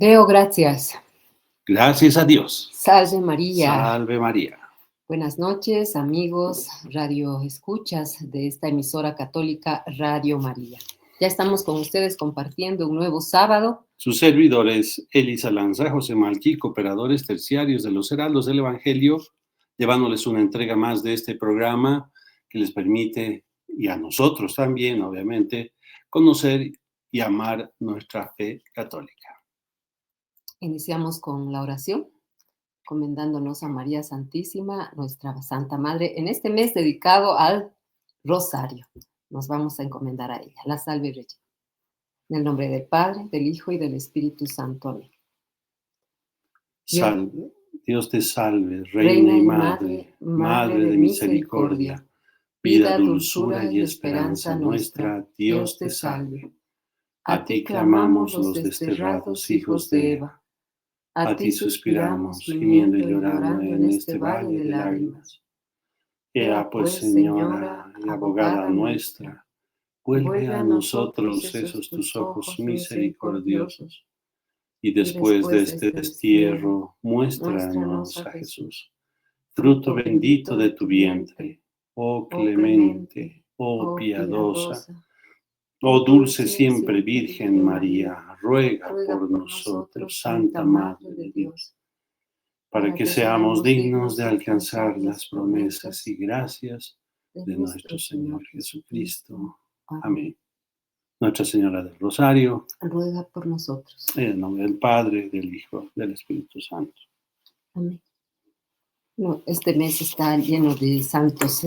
Deo gracias. Gracias a Dios. Salve María. Salve María. Buenas noches, amigos, radio escuchas de esta emisora católica Radio María. Ya estamos con ustedes compartiendo un nuevo sábado. Sus servidores, Elisa Lanza, José Malqui, cooperadores terciarios de los Heraldos del Evangelio, llevándoles una entrega más de este programa que les permite, y a nosotros también, obviamente, conocer y amar nuestra fe católica. Iniciamos con la oración, encomendándonos a María Santísima, nuestra Santa Madre, en este mes dedicado al Rosario. Nos vamos a encomendar a ella. La salve Regina. En el nombre del Padre, del Hijo y del Espíritu Santo. Amén. Salve, Dios te salve, Reina y Madre, Madre de misericordia, vida, dulzura y esperanza nuestra, Dios te salve. A ti clamamos los desterrados hijos de Eva. A ti suspiramos, gimiendo y llorando en este valle de lágrimas. Ea pues, Señora y abogada nuestra, vuelve a nosotros esos tus ojos misericordiosos, y después de este destierro, muéstranos a Jesús, fruto bendito de tu vientre, oh clemente, oh piadosa, oh dulce siempre Virgen María, ruega por nosotros, Santa Madre de Dios, para que seamos dignos de alcanzar las promesas y gracias de nuestro Señor Jesucristo. Amén. Nuestra Señora del Rosario, ruega por nosotros. En el nombre del Padre, del Hijo, del Espíritu Santo. Amén. No, este mes está lleno de santos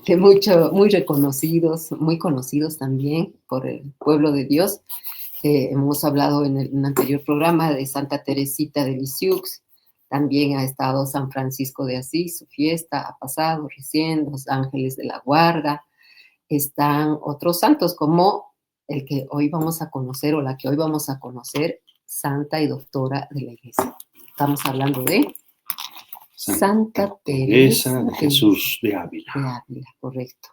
que muy reconocidos, muy conocidos también por el pueblo de Dios. Hemos hablado en un anterior programa de Santa Teresita de Lisieux. También ha estado San Francisco de Asís, su fiesta ha pasado recién, los ángeles de la guarda. Están otros santos como el que hoy vamos a conocer o la que hoy vamos a conocer, Santa y Doctora de la Iglesia. Estamos hablando de Santa Teresa de Jesús de Ávila. De Ávila, correcto.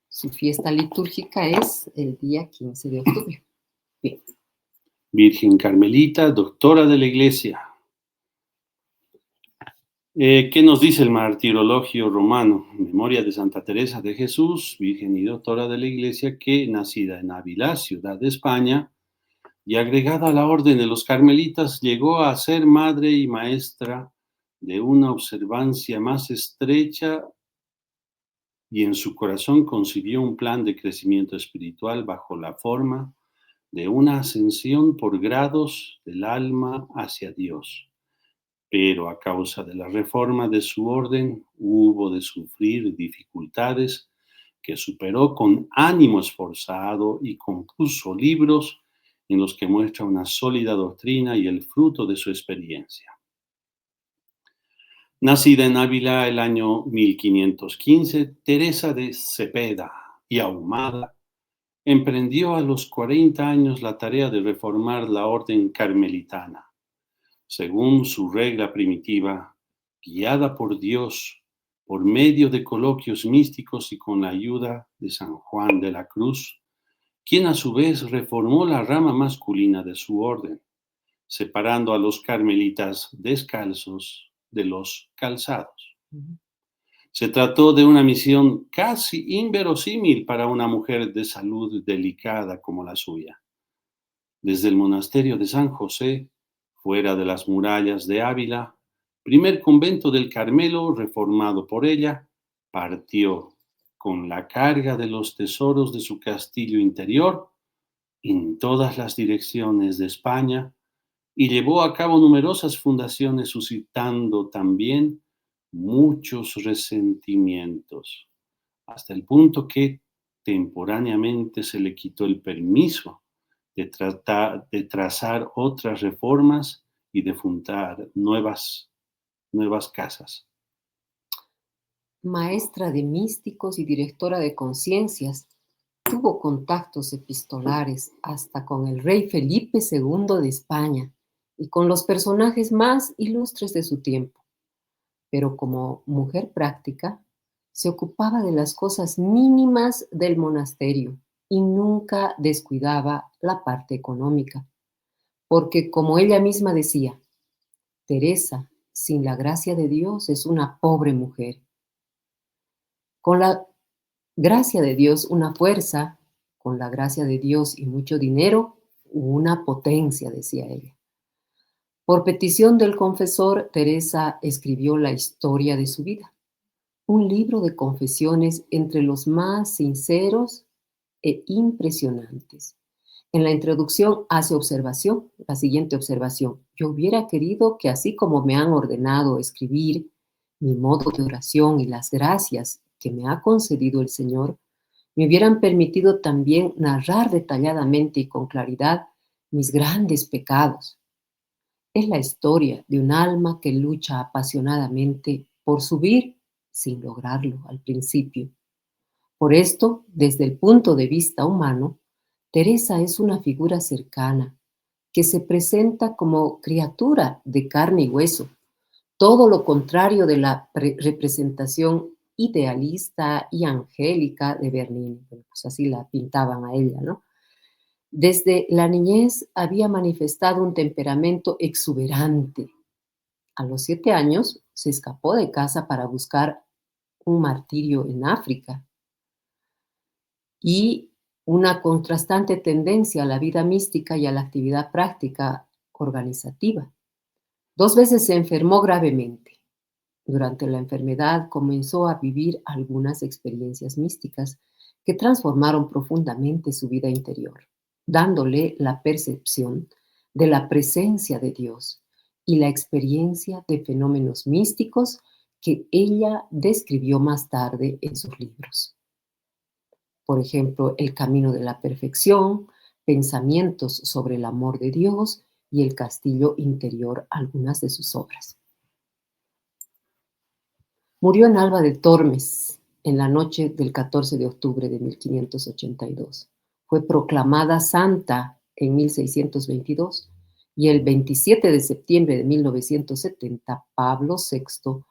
Su fiesta litúrgica es el día 15 de octubre. Bien. Virgen Carmelita, doctora de la Iglesia. ¿Qué nos dice el martirologio romano? Memoria de Santa Teresa de Jesús, Virgen y doctora de la Iglesia, que nacida en Ávila, ciudad de España, y agregada a la orden de los carmelitas, llegó a ser madre y maestra de una observancia más estrecha, y en su corazón concibió un plan de crecimiento espiritual bajo la forma de una ascensión por grados del alma hacia Dios. Pero a causa de la reforma de su orden, hubo de sufrir dificultades que superó con ánimo esforzado y compuso libros en los que muestra una sólida doctrina y el fruto de su experiencia. Nacida en Ávila el año 1515, Teresa de Cepeda y Ahumada emprendió a los 40 años la tarea de reformar la orden carmelitana, según su regla primitiva, guiada por Dios por medio de coloquios místicos y con la ayuda de San Juan de la Cruz, quien a su vez reformó la rama masculina de su orden, separando a los carmelitas descalzos de los calzados. Se trató de una misión casi inverosímil para una mujer de salud delicada como la suya. Desde el monasterio de San José, fuera de las murallas de Ávila, primer convento del Carmelo reformado por ella, partió con la carga de los tesoros de su castillo interior en todas las direcciones de España y llevó a cabo numerosas fundaciones, suscitando también muchos resentimientos, hasta el punto que temporáneamente se le quitó el permiso de trazar otras reformas y de fundar nuevas casas. Maestra de místicos y directora de conciencias, tuvo contactos epistolares hasta con el rey Felipe II de España y con los personajes más ilustres de su tiempo. Pero como mujer práctica, se ocupaba de las cosas mínimas del monasterio y nunca descuidaba la parte económica. porque como ella misma decía, Teresa, sin la gracia de Dios, es una pobre mujer. Con la gracia de Dios, una fuerza, con la gracia de Dios y mucho dinero, una potencia, decía ella. Por petición del confesor, Teresa escribió la historia de su vida, un libro de confesiones entre los más sinceros e impresionantes. En la introducción hace la siguiente observación. Yo hubiera querido que así como me han ordenado escribir mi modo de oración y las gracias que me ha concedido el Señor, me hubieran permitido también narrar detalladamente y con claridad mis grandes pecados. Es la historia de un alma que lucha apasionadamente por subir sin lograrlo al principio. Por esto, desde el punto de vista humano, Teresa es una figura cercana, que se presenta como criatura de carne y hueso, todo lo contrario de la representación idealista y angélica de Bernini. Bueno, pues así la pintaban a ella, ¿no? Desde la niñez había manifestado un temperamento exuberante. A los 7 años se escapó de casa para buscar un martirio en África y una contrastante tendencia a la vida mística y a la actividad práctica organizativa. 2 veces se enfermó gravemente. Durante la enfermedad comenzó a vivir algunas experiencias místicas que transformaron profundamente su vida interior, dándole la percepción de la presencia de Dios y la experiencia de fenómenos místicos que ella describió más tarde en sus libros. Por ejemplo, El camino de la perfección, Pensamientos sobre el amor de Dios y El castillo interior, algunas de sus obras. Murió en Alba de Tormes en la noche del 14 de octubre de 1582. Fue proclamada santa en 1622 y el 27 de septiembre de 1970 Pablo VI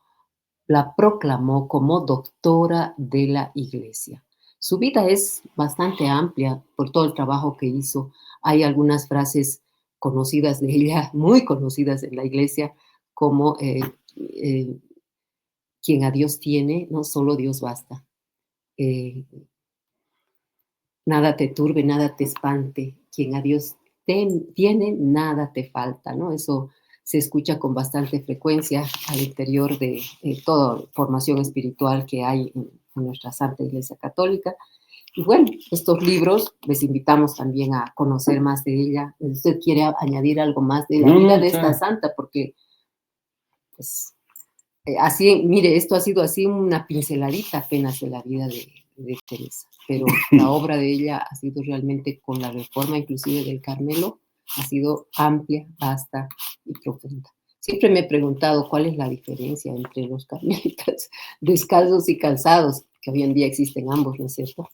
la proclamó como doctora de la Iglesia. Su vida es bastante amplia por todo el trabajo que hizo. Hay algunas frases conocidas de ella, muy conocidas en la Iglesia, como eh, quien a Dios tiene, no solo Dios basta. Eh, Nada te turbe, nada te espante. Quien a Dios tiene, nada te falta, ¿no? Eso se escucha con bastante frecuencia al interior de toda formación espiritual que hay en nuestra Santa Iglesia Católica. Y bueno, estos libros les invitamos también a conocer más de ella. ¿Usted quiere añadir algo más de la vida de esta santa? Porque, pues, así, mire, esto ha sido así una pinceladita apenas de la vida de Teresa, pero la obra de ella ha sido realmente, con la reforma inclusive del Carmelo, ha sido amplia, vasta y profunda. Siempre me he preguntado cuál es la diferencia entre los carmelitas descalzos y calzados, que hoy en día existen ambos, ¿no es cierto?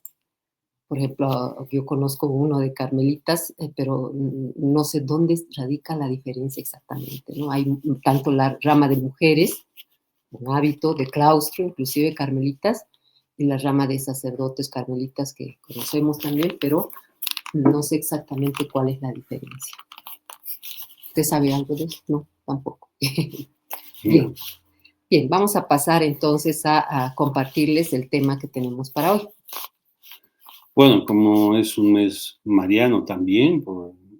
Por ejemplo, yo conozco uno de carmelitas, pero no sé dónde radica la diferencia exactamente, ¿no? Hay tanto la rama de mujeres, un hábito de claustro, inclusive carmelitas, y la rama de sacerdotes carmelitas que conocemos también, pero no sé exactamente cuál es la diferencia. ¿Usted sabe algo de eso? No, tampoco. Bien, bien, vamos a pasar entonces a compartirles el tema que tenemos para hoy. Bueno, como es un mes mariano también,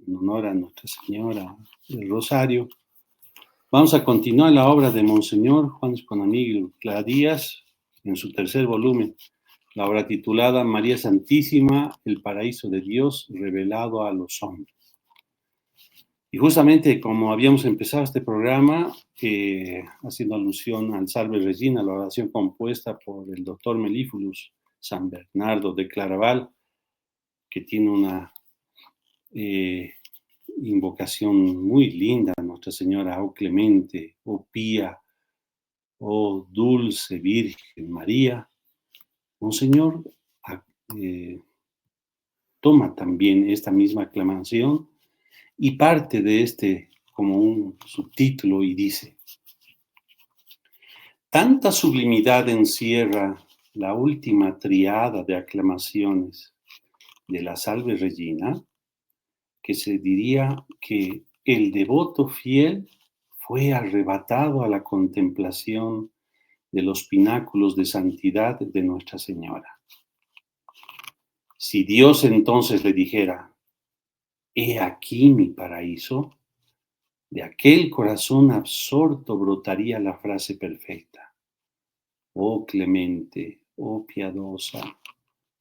en honor a Nuestra Señora del Rosario, vamos a continuar la obra de Monseñor Juan Esponamillo Díaz en su tercer volumen, la obra titulada María Santísima, el paraíso de Dios revelado a los hombres. Y justamente como habíamos empezado este programa, haciendo alusión al Salve Regina, la oración compuesta por el doctor Melífulus San Bernardo de Claraval, que tiene una invocación muy linda, Nuestra Señora, oh clemente, oh pía, oh dulce Virgen María. Monseñor toma también esta misma aclamación y parte de este como un subtítulo y dice: tanta sublimidad encierra la última triada de aclamaciones de la Salve Regina, que se diría que el devoto fiel fue arrebatado a la contemplación de los pináculos de santidad de Nuestra Señora. Si Dios entonces le dijera, he aquí mi paraíso, de aquel corazón absorto brotaría la frase perfecta. Oh clemente, oh piadosa,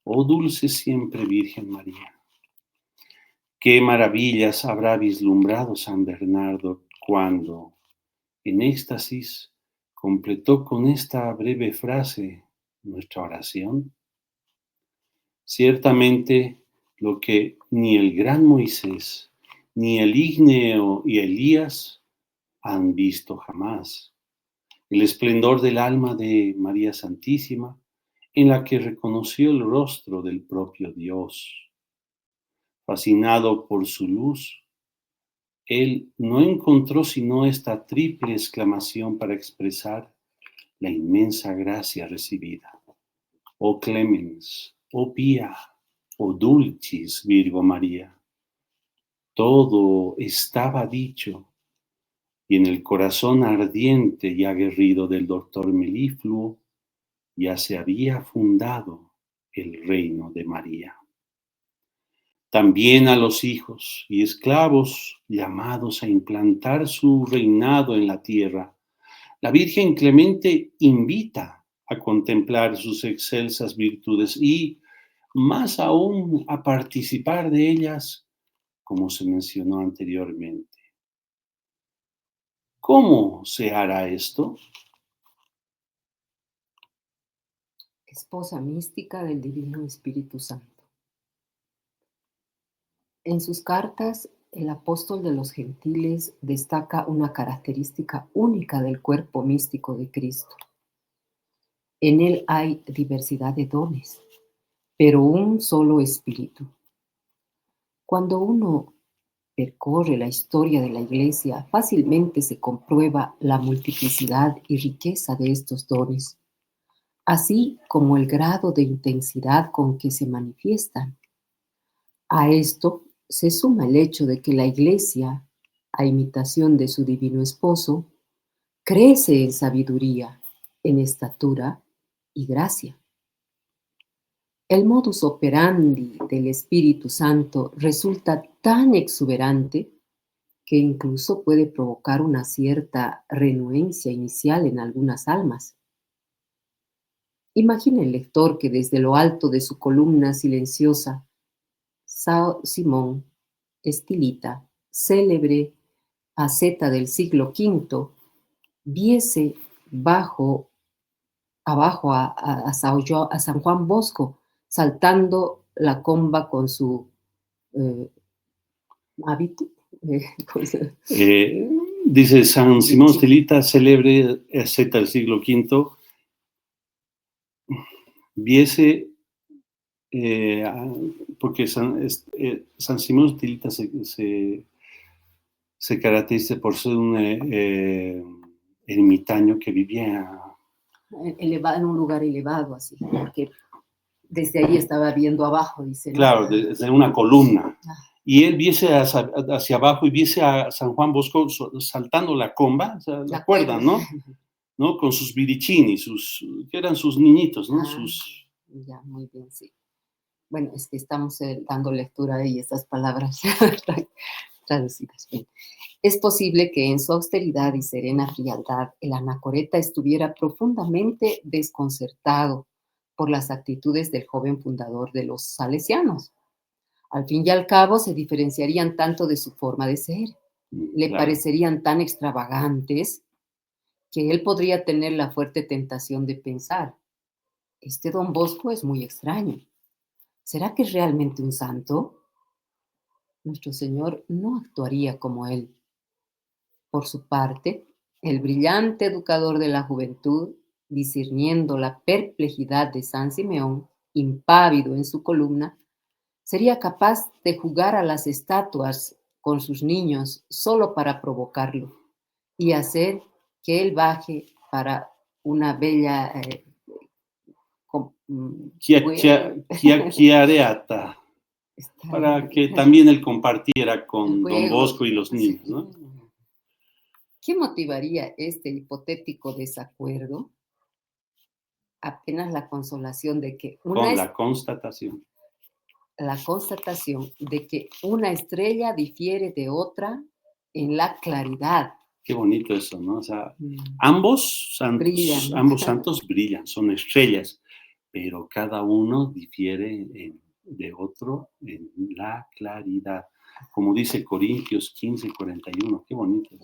oh dulce siempre Virgen María. Qué maravillas habrá vislumbrado San Bernardo cuando, en éxtasis, completó con esta breve frase nuestra oración. Ciertamente, lo que ni el gran Moisés, ni el ígneo y Elías han visto jamás. El esplendor del alma de María Santísima, en la que reconoció el rostro del propio Dios. Fascinado por su luz, él no encontró sino esta triple exclamación para expresar la inmensa gracia recibida. Oh clemens, oh pía, oh dulcis Virgo María. Todo estaba dicho, y en el corazón ardiente y aguerrido del doctor Melifluo ya se había fundado el reino de María. También a los hijos y esclavos llamados a implantar su reinado en la tierra, la Virgen Clemente invita a contemplar sus excelsas virtudes y, más aún, a participar de ellas, como se mencionó anteriormente. ¿Cómo se hará esto? Esposa mística del Divino Espíritu Santo. En sus cartas, el apóstol de los gentiles destaca una característica única del cuerpo místico de Cristo. En él hay diversidad de dones, pero un solo espíritu. Cuando uno percorre la historia de la Iglesia, fácilmente se comprueba la multiplicidad y riqueza de estos dones, así como el grado de intensidad con que se manifiestan. A esto se suma el hecho de que la Iglesia, a imitación de su divino esposo, crece en sabiduría, en estatura y gracia. El modus operandi del Espíritu Santo resulta tan exuberante que incluso puede provocar una cierta renuencia inicial en algunas almas. Imagina el lector que desde lo alto de su columna silenciosa, Sao Simón, estilita, célebre asceta del siglo V, viese abajo a San Juan Bosco saltando la comba con su eh, hábito. Con Dice San Simón Estilita, célebre asceta del siglo V, viese, porque San Simón Estilita se caracteriza por ser un ermitaño que vivía elevado, en un lugar elevado, así, porque desde ahí estaba viendo abajo, dice. Claro, desde una columna. Y él viese hacia abajo y viese a San Juan Bosco saltando la comba, o sea, la cuerda, ¿no? Con sus viricini, que eran sus niñitos, ¿no? Ya, muy bien, sí. Bueno, es que estamos dando lectura ahí, estas palabras traducidas. Bien. Es posible que en su austeridad y serena frialdad el anacoreta estuviera profundamente desconcertado por las actitudes del joven fundador de los salesianos. Al fin y al cabo se diferenciarían tanto de su forma de ser, le parecerían tan extravagantes que él podría tener la fuerte tentación de pensar, este don Bosco es muy extraño. ¿Será que es realmente un santo? Nuestro Señor no actuaría como él. Por su parte, el brillante educador de la juventud, discerniendo la perplejidad de San Simeón, impávido en su columna, sería capaz de jugar a las estatuas con sus niños solo para provocarlo y hacer que él baje para una bella chiareata. para que también él compartiera con Don Juego. Bosco y los niños, ¿no? ¿Qué motivaría este hipotético desacuerdo? Apenas la consolación de que Con la constatación. la constatación de que una estrella difiere de otra en la claridad. Qué bonito eso, ¿no? O sea, ambos santos brillan, son estrellas, pero cada uno difiere de otro en la claridad. Como dice Corintios 15:41, qué bonito.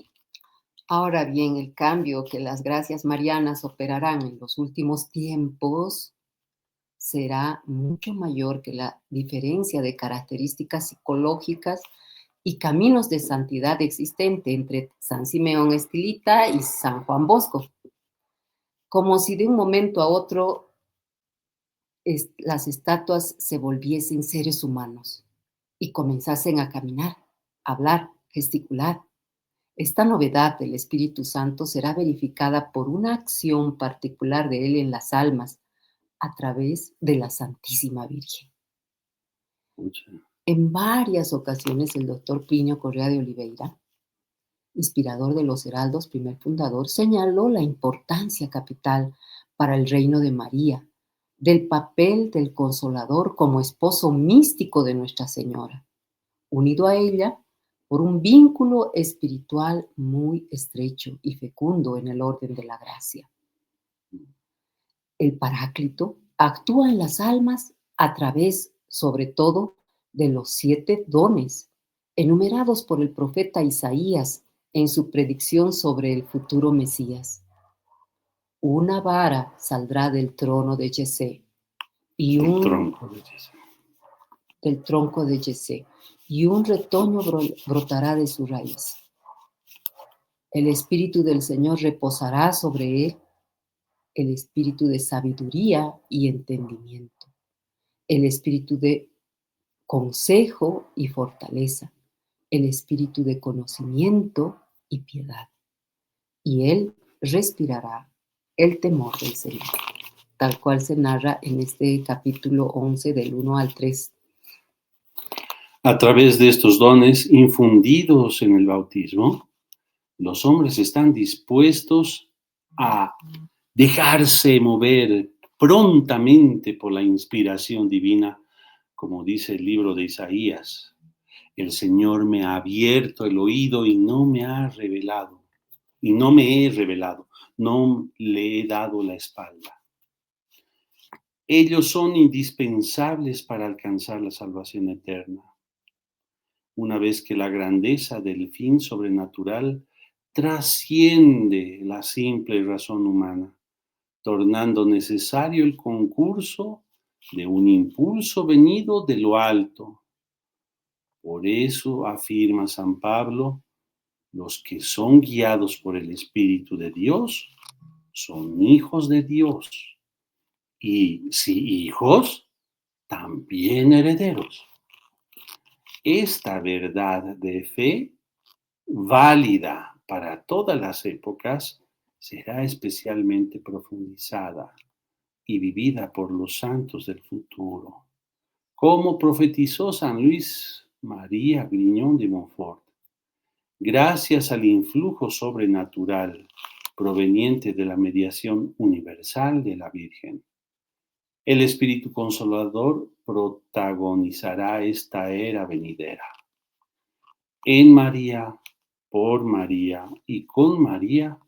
Ahora bien, el cambio que las gracias marianas operarán en los últimos tiempos será mucho mayor que la diferencia de características psicológicas y caminos de santidad existente entre San Simeón Estilita y San Juan Bosco. Como si de un momento a otro las estatuas se volviesen seres humanos y comenzasen a caminar, hablar, gesticular. Esta novedad del Espíritu Santo será verificada por una acción particular de Él en las almas a través de la Santísima Virgen. Mucha. En varias ocasiones el doctor Plinio Correa de Oliveira, inspirador de los Heraldos, primer fundador, señaló la importancia capital para el reino de María, del papel del Consolador como esposo místico de Nuestra Señora, unido a ella por un vínculo espiritual muy estrecho y fecundo en el orden de la gracia. El Paráclito actúa en las almas a través, sobre todo, de los 7 dones enumerados por el profeta Isaías en su predicción sobre el futuro Mesías. Una vara saldrá del trono de Yesé y del tronco de Yesé, y un retoño brotará de su raíz. El Espíritu del Señor reposará sobre él, el espíritu de sabiduría y entendimiento, el espíritu de consejo y fortaleza, el espíritu de conocimiento y piedad. Y él respirará el temor del Señor, tal cual se narra en este capítulo 11 del 1 al 3. A través de estos dones infundidos en el bautismo, los hombres están dispuestos a dejarse mover prontamente por la inspiración divina, como dice el libro de Isaías. El Señor me ha abierto el oído y no me ha revelado, y no me he revelado, no le he dado la espalda. Ellos son indispensables para alcanzar la salvación eterna. Una vez que la grandeza del fin sobrenatural trasciende la simple razón humana, tornando necesario el concurso de un impulso venido de lo alto. Por eso afirma San Pablo, los que son guiados por el Espíritu de Dios son hijos de Dios. Y si hijos, también herederos. Esta verdad de fe, válida para todas las épocas, será especialmente profundizada y vivida por los santos del futuro, como profetizó San Luis María Griñón de Montfort. Gracias al influjo sobrenatural proveniente de la mediación universal de la Virgen, el Espíritu Consolador protagonizará esta era venidera. En María, por María y con María,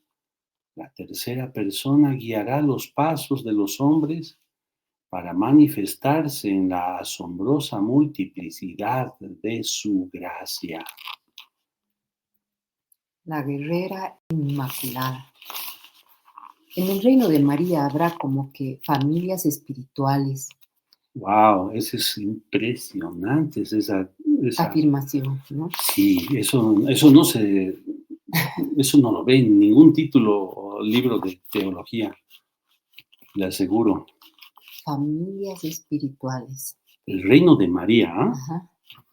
la tercera persona guiará los pasos de los hombres para manifestarse en la asombrosa multiplicidad de su gracia. La guerrera inmaculada. En el reino de María habrá como que familias espirituales. Wow, eso es impresionante, esa afirmación, ¿no? Sí, eso no lo ve en ningún título o libro de teología, le aseguro. Familias espirituales. El reino de María. Ajá,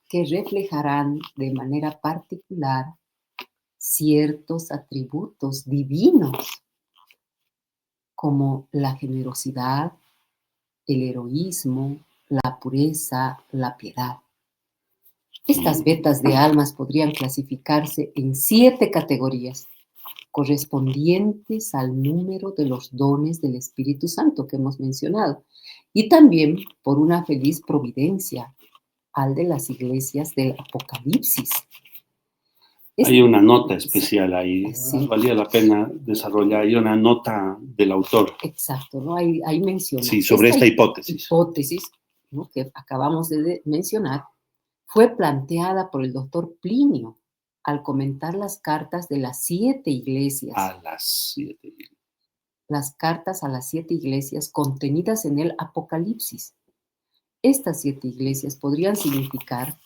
que reflejarán de manera particular ciertos atributos divinos, como la generosidad, el heroísmo, la pureza, la piedad. Estas vetas de almas podrían clasificarse en 7 categorías, correspondientes al número de los dones del Espíritu Santo que hemos mencionado, y también por una feliz providencia al de las iglesias del Apocalipsis. Hay una nota especial ahí, Sí. valía la pena desarrollar, hay una nota del autor. Exacto, ¿no? Ahí menciona. Sí, sobre esta hipótesis. Hipótesis, ¿no?, que acabamos de mencionar, fue planteada por el doctor Plinio al comentar las cartas de las 7 iglesias. A las 7. Las cartas a las 7 iglesias contenidas en el Apocalipsis. Estas 7 iglesias podrían significar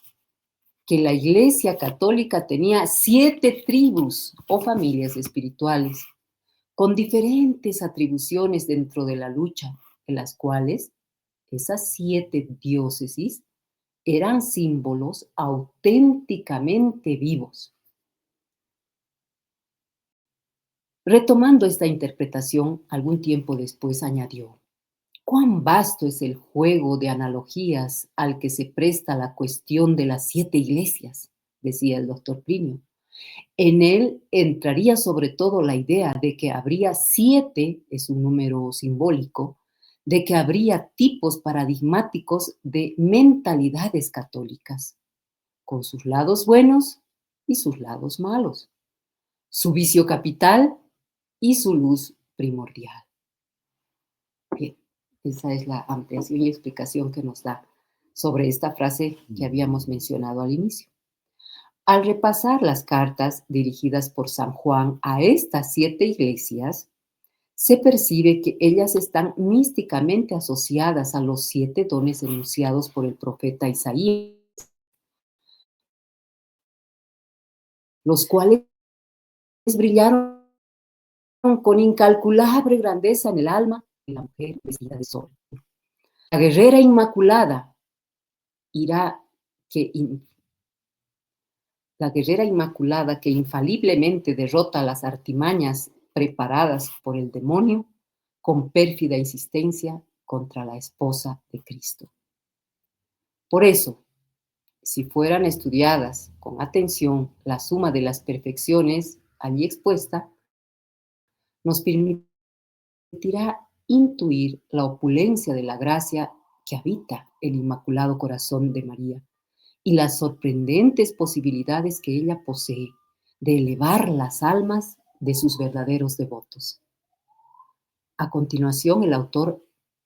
que la Iglesia Católica tenía 7 tribus o familias espirituales con diferentes atribuciones dentro de la lucha, en las cuales esas 7 diócesis eran símbolos auténticamente vivos. Retomando esta interpretación, algún tiempo después añadió: cuán vasto es el juego de analogías al que se presta la cuestión de las 7 iglesias, decía el doctor Plinio. En él entraría sobre todo la idea de que habría 7, es un número simbólico, de que habría tipos paradigmáticos de mentalidades católicas, con sus lados buenos y sus lados malos, su vicio capital y su luz primordial. Bien, esa es la ampliación y explicación que nos da sobre esta frase que habíamos mencionado al inicio. Al repasar las cartas dirigidas por San Juan a estas 7 iglesias, se percibe que ellas están místicamente asociadas a los 7 dones enunciados por el profeta Isaías, los cuales brillaron con incalculable grandeza en el alma de la mujer vestida de sol. La guerrera inmaculada irá que la guerrera inmaculada que infaliblemente derrota las artimañas preparadas por el demonio con pérfida insistencia contra la esposa de Cristo. Por eso, si fueran estudiadas con atención la suma de las perfecciones allí expuesta, nos permitirá intuir la opulencia de la gracia que habita el Inmaculado Corazón de María y las sorprendentes posibilidades que ella posee de elevar las almas de sus verdaderos devotos. A continuación, el autor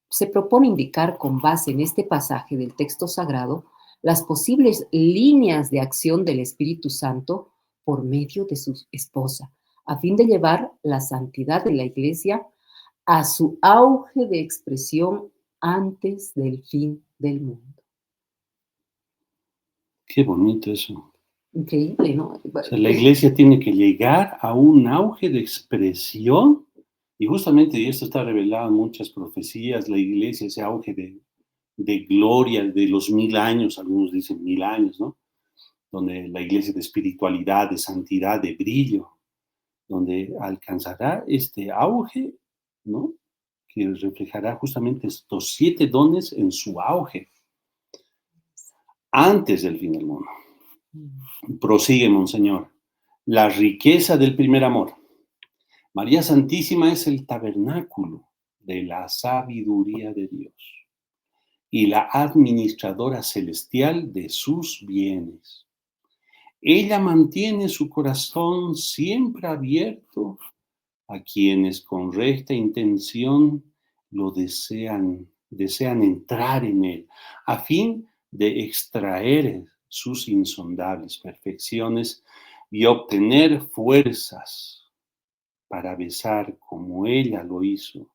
se propone indicar, con base en este pasaje del texto sagrado, las posibles líneas de acción del Espíritu Santo por medio de su esposa, a fin de llevar la santidad de la Iglesia a su auge de expresión antes del fin del mundo. Qué bonito eso. Increíble, ¿no? O sea, la iglesia tiene que llegar a un auge de expresión, y justamente y esto está revelado en muchas profecías, la iglesia, ese auge de gloria de los 1000 años, algunos dicen 1000 años, ¿no? Donde la iglesia de espiritualidad, de santidad, de brillo, donde alcanzará este auge, ¿no? Que reflejará justamente estos 7 dones en su auge, antes del fin del mundo. Prosigue, Monseñor. La riqueza del primer amor. María Santísima es el tabernáculo de la sabiduría de Dios y la administradora celestial de sus bienes. Ella mantiene su corazón siempre abierto a quienes con recta intención lo desean entrar en él, a fin de extraer sus insondables perfecciones y obtener fuerzas para besar como ella lo hizo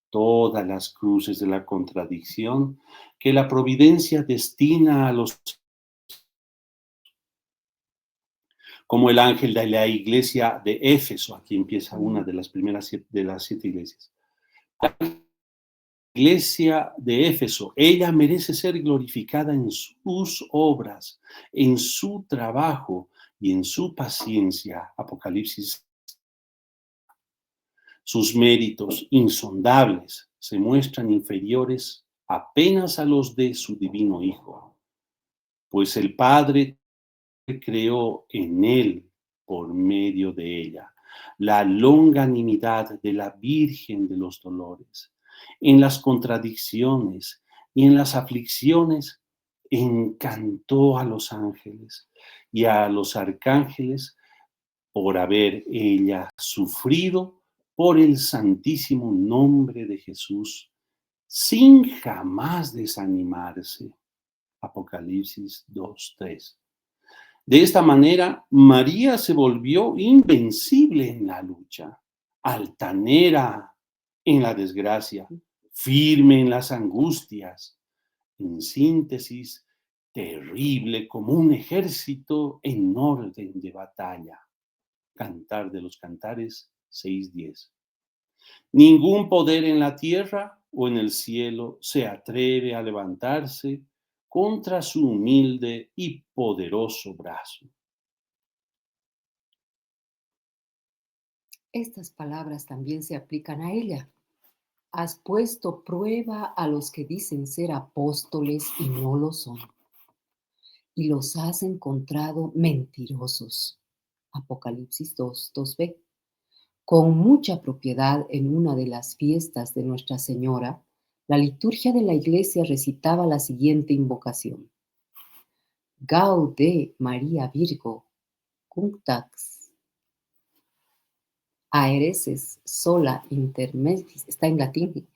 todas las cruces de la contradicción que la providencia destina a los, como el ángel de la iglesia de Éfeso. Aquí empieza una de las primeras de las 7 iglesias. La iglesia de Éfeso, ella merece ser glorificada en sus obras, en su trabajo y en su paciencia. Apocalipsis. Sus méritos insondables se muestran inferiores apenas a los de su divino Hijo. pues el Padre creó en él por medio de ella la longanimidad de la Virgen de los Dolores. En las contradicciones y en las aflicciones encantó a los ángeles y a los arcángeles por haber ella sufrido por el santísimo nombre de Jesús, sin jamás desanimarse. Apocalipsis 2:3. De esta manera, María se volvió invencible en la lucha, altanera en la desgracia, firme en las angustias, en síntesis, terrible como un ejército en orden de batalla. Cantar de los Cantares 6:10. Ningún poder en la tierra o en el cielo se atreve a levantarse contra su humilde y poderoso brazo. Estas palabras también se aplican a ella. Has puesto prueba a los que dicen ser apóstoles y no lo son, y los has encontrado mentirosos. Apocalipsis 2:2b. Con mucha propiedad en una de las fiestas de Nuestra Señora, la liturgia de la Iglesia recitaba la siguiente invocación: Gaude Maria Virgo, cunctax aereses sola intermedis, está en latín,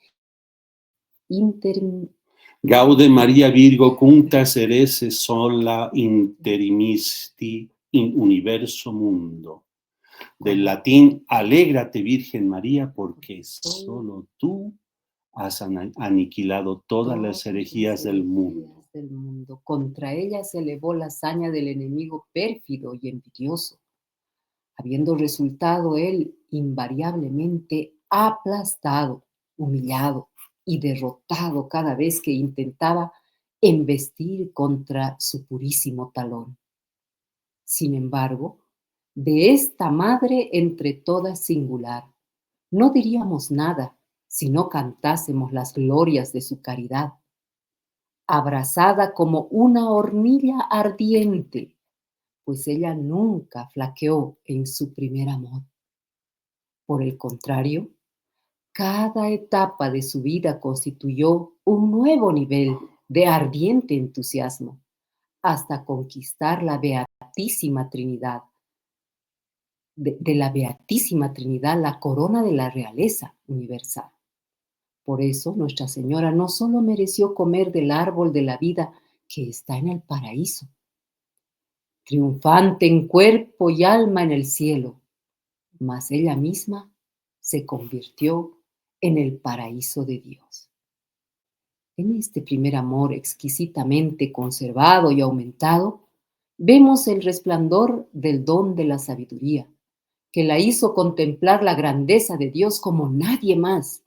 Gaude Maria Virgo cunctas erese sola interimisti in universo mundo. Del latín, alégrate Virgen María, porque solo tú has aniquilado todas las herejías del mundo. Contra ella se elevó la hazaña del enemigo pérfido y envidioso, habiendo resultado él invariablemente aplastado, humillado y derrotado cada vez que intentaba embestir contra su purísimo talón. Sin embargo, de esta madre entre todas singular, no diríamos nada si no cantásemos las glorias de su caridad. Abrazada como una hornilla ardiente, pues ella nunca flaqueó en su primer amor. Por el contrario, cada etapa de su vida constituyó un nuevo nivel de ardiente entusiasmo, hasta conquistar la Beatísima Trinidad, de la Beatísima Trinidad, la corona de la realeza universal. Por eso Nuestra Señora no solo mereció comer del árbol de la vida que está en el paraíso, triunfante en cuerpo y alma en el cielo, mas ella misma se convirtió en el paraíso de Dios. En este primer amor exquisitamente conservado y aumentado, vemos el resplandor del don de la sabiduría, que la hizo contemplar la grandeza de Dios como nadie más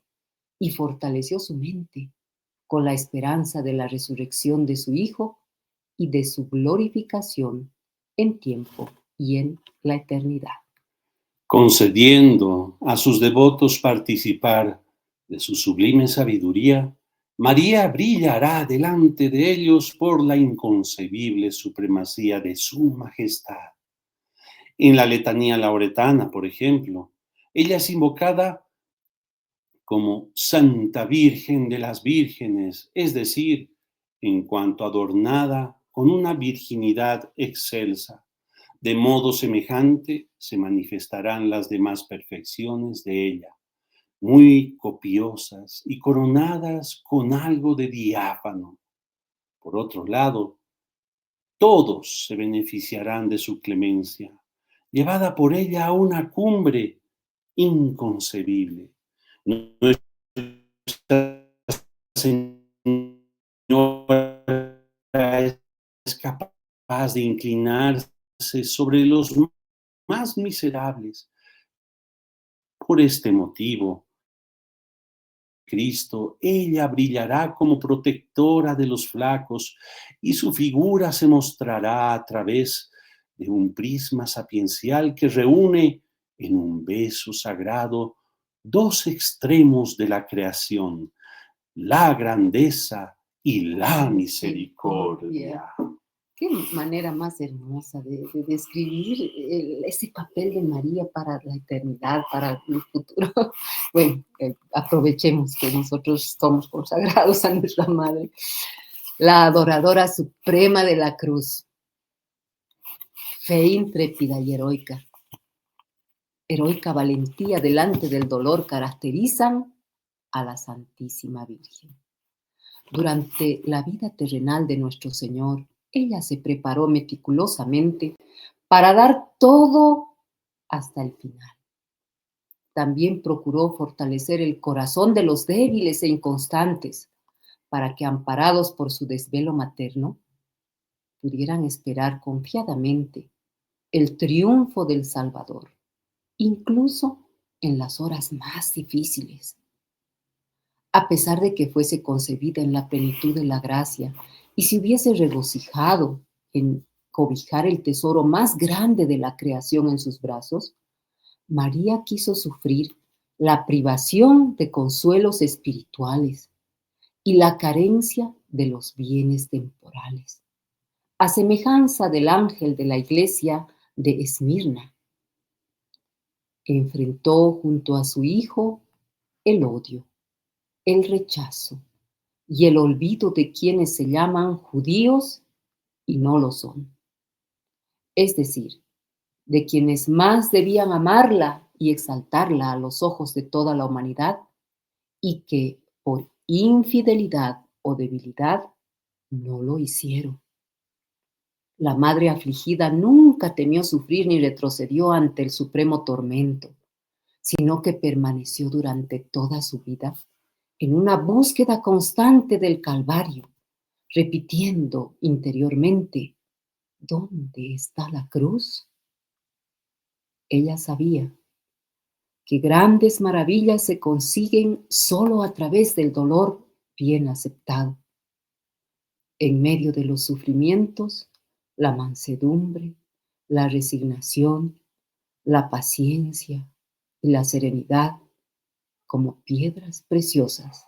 y fortaleció su mente con la esperanza de la resurrección de su Hijo y de su glorificación en tiempo y en la eternidad. Concediendo a sus devotos participar de su sublime sabiduría, María brillará delante de ellos por la inconcebible supremacía de su majestad. En la letanía lauretana, por ejemplo, ella es invocada como Santa Virgen de las Vírgenes, es decir, en cuanto adornada con una virginidad excelsa. De modo semejante se manifestarán las demás perfecciones de ella, muy copiosas y coronadas con algo de diáfano. Por otro lado, todos se beneficiarán de su clemencia, llevada por ella a una cumbre inconcebible. Nuestra Señora es capaz de inclinarse sobre los más miserables. Por este motivo, Cristo, ella brillará como protectora de los flacos y su figura se mostrará a través de un prisma sapiencial que reúne en un beso sagrado dos extremos de la creación, la grandeza y la misericordia. Qué manera más hermosa de describir ese papel de María para la eternidad, para el futuro. Bueno, aprovechemos que nosotros somos consagrados a nuestra Madre, la adoradora suprema de la cruz, fe intrépida y heroica. Heroica valentía delante del dolor caracterizan a la Santísima Virgen. Durante la vida terrenal de nuestro Señor, ella se preparó meticulosamente para dar todo hasta el final. También procuró fortalecer el corazón de los débiles e inconstantes para que, amparados por su desvelo materno, pudieran esperar confiadamente el triunfo del Salvador, incluso en las horas más difíciles. A pesar de que fuese concebida en la plenitud de la gracia y se hubiese regocijado en cobijar el tesoro más grande de la creación en sus brazos, María quiso sufrir la privación de consuelos espirituales y la carencia de los bienes temporales, a semejanza del ángel de la iglesia de Esmirna. Enfrentó junto a su hijo el odio, el rechazo y el olvido de quienes se llaman judíos y no lo son. Es decir, de quienes más debían amarla y exaltarla a los ojos de toda la humanidad y que por infidelidad o debilidad no lo hicieron. La madre afligida nunca temió sufrir ni retrocedió ante el supremo tormento, sino que permaneció durante toda su vida en una búsqueda constante del Calvario, repitiendo interiormente, ¿dónde está la cruz? Ella sabía que grandes maravillas se consiguen solo a través del dolor bien aceptado. En medio de los sufrimientos, la mansedumbre, la resignación, la paciencia y la serenidad como piedras preciosas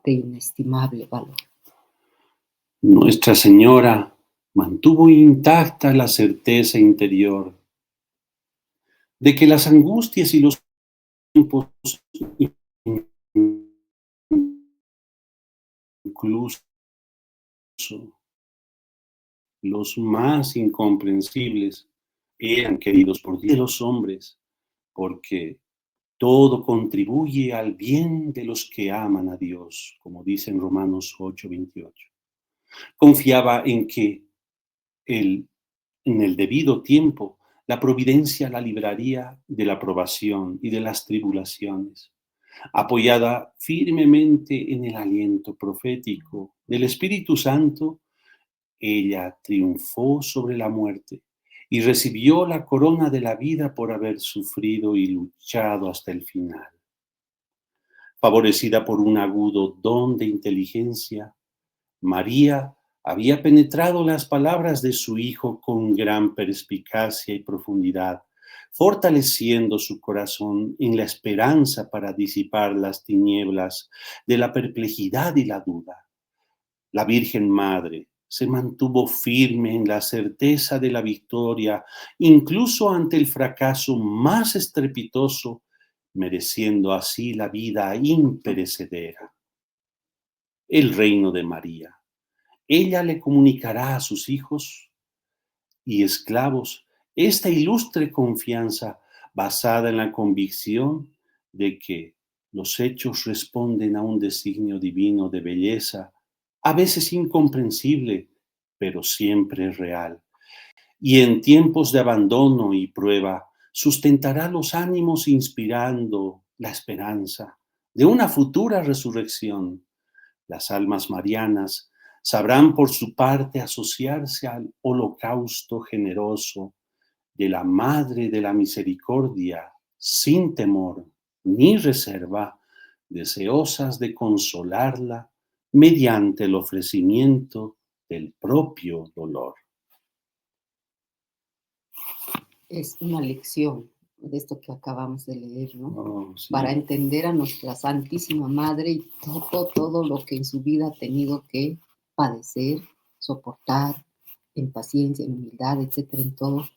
de inestimable valor. Nuestra Señora mantuvo intacta la certeza interior de que las angustias y los tiempos, incluso los más incomprensibles, eran queridos por Dios de los hombres, porque todo contribuye al bien de los que aman a Dios, como dice en Romanos 8:28. Confiaba en que en el debido tiempo la providencia la libraría de la probación y de las tribulaciones. Apoyada firmemente en el aliento profético del Espíritu Santo, ella triunfó sobre la muerte y recibió la corona de la vida por haber sufrido y luchado hasta el final. Favorecida por un agudo don de inteligencia, María había penetrado las palabras de su Hijo con gran perspicacia y profundidad, fortaleciendo su corazón en la esperanza para disipar las tinieblas de la perplejidad y la duda. La Virgen Madre se mantuvo firme en la certeza de la victoria, incluso ante el fracaso más estrepitoso, mereciendo así la vida imperecedera. El reino de María. Ella le comunicará a sus hijos y esclavos esta ilustre confianza basada en la convicción de que los hechos responden a un designio divino de belleza, a veces incomprensible, pero siempre real. Y en tiempos de abandono y prueba, sustentará los ánimos inspirando la esperanza de una futura resurrección. Las almas marianas sabrán por su parte asociarse al holocausto generoso de la Madre de la Misericordia, sin temor ni reserva, deseosas de consolarla mediante el ofrecimiento del propio dolor. Es una lección de esto que acabamos de leer, ¿no? Oh, sí. Para entender a nuestra Santísima Madre y todo lo que en su vida ha tenido que padecer, soportar, en paciencia, en humildad, etcétera, en todo,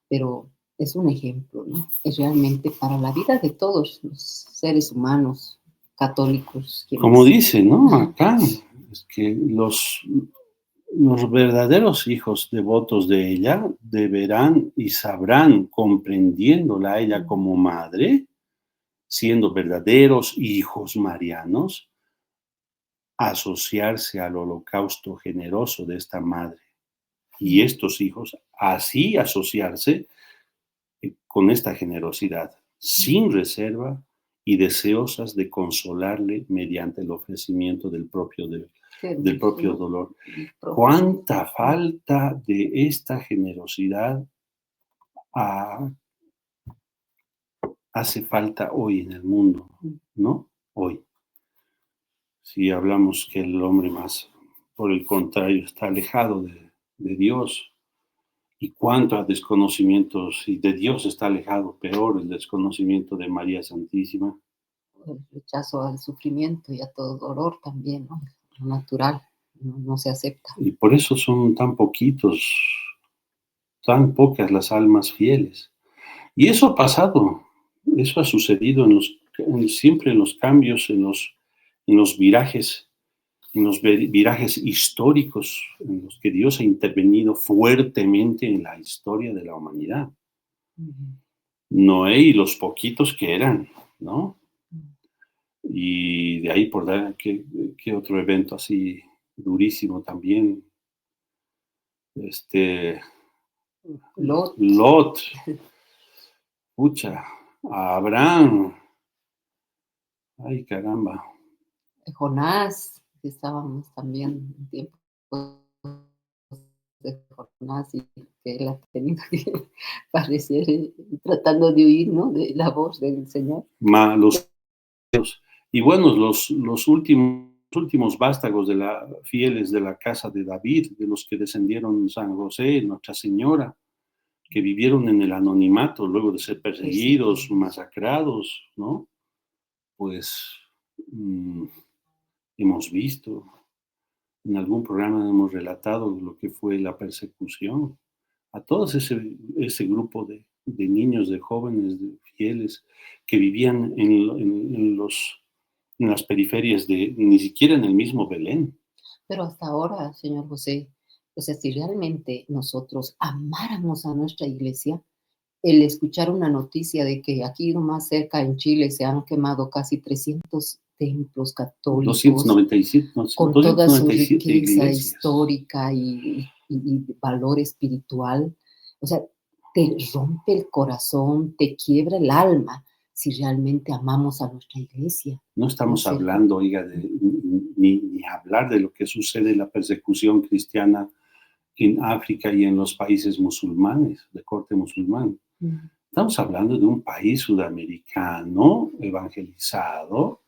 pero es un ejemplo, ¿no? Es realmente para la vida de todos los seres humanos, católicos, Como quienes... dice, ¿no? Ajá, Acá, es que los verdaderos hijos devotos de ella deberán y sabrán, comprendiéndola a ella como madre, siendo verdaderos hijos marianos, asociarse al holocausto generoso de esta madre. Y estos hijos, así asociarse con esta generosidad, sin reserva y deseosas de consolarle mediante el ofrecimiento qué del hermoso, propio ¿no? dolor. El propio. ¿Cuánta falta de esta generosidad ah, hace falta hoy en el mundo? ¿No? Hoy. Si hablamos que el hombre más, por el contrario, está alejado de Dios, y cuánto a desconocimientos, y de Dios está alejado, peor el desconocimiento de María Santísima. El rechazo al sufrimiento y a todo dolor también, ¿no? Lo natural, no se acepta. Y por eso son tan poquitos, tan pocas las almas fieles. Y eso ha pasado, eso ha sucedido siempre en los cambios, en los virajes, en los virajes históricos en los que Dios ha intervenido fuertemente en la historia de la humanidad. Noé y los poquitos que eran, ¿no? Y de ahí por dar, ¿qué otro evento así durísimo también? Lot, Lot, pucha, Abraham, ay caramba. Jonás, que estábamos también en tiempo de Jonás y que él ha tenido que padecer tratando de huir, ¿no? De la voz del Señor. Los y bueno, los últimos vástagos de la fieles de la casa de David, de los que descendieron San José, Nuestra Señora, que vivieron en el anonimato luego de ser perseguidos, masacrados, ¿no? Pues hemos visto, en algún programa hemos relatado lo que fue la persecución a todos ese grupo de niños, de jóvenes, de fieles que vivían en las periferias ni siquiera en el mismo Belén. Pero hasta ahora, señor José, o sea, si realmente nosotros amáramos a nuestra iglesia, el escuchar una noticia de que aquí más cerca en Chile se han quemado casi 300 templos católicos 297, con toda su 297 riqueza iglesias. histórica y valor espiritual, o sea, te rompe el corazón, te quiebra el alma si realmente amamos a nuestra iglesia. No ¿No estamos es cierto? hablando, oiga, ni hablar de lo que sucede en la persecución cristiana en África y en los países musulmanes, de corte musulmán. Estamos hablando de un país sudamericano evangelizado,